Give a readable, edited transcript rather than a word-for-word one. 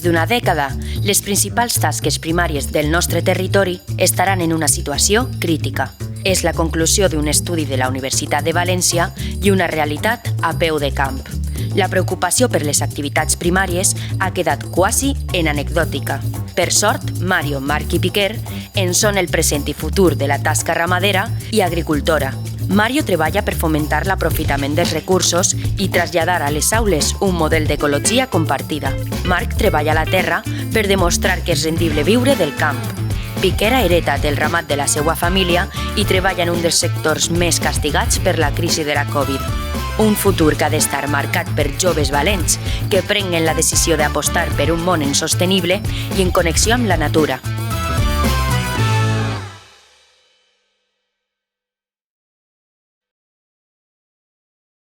d'una dècada, les principals tasques primàries del nostre territori estaran en una situació crítica. És la conclusió d'un estudi de la Universitat de València i una realitat a peu de camp. La preocupació per les activitats primàries ha quedat quasi en anecdòtica. Per sort, Mario, Marc i Piquer en són el present i futur de la tasca ramadera i agricultora. Mario treballa per fomentar l'aprofitament dels recursos i traslladar a les aules un model d'ecologia compartida. Marc treballa a la terra per demostrar que és rendible viure del camp. Piquer ha heretat el ramat de la seva família i treballa en un dels sectors més castigats per la crisi de la Covid. Un futur que ha d'estar marcat per joves valents que prenguen la decisió d'apostar per un món insostenible i en connexió amb la natura.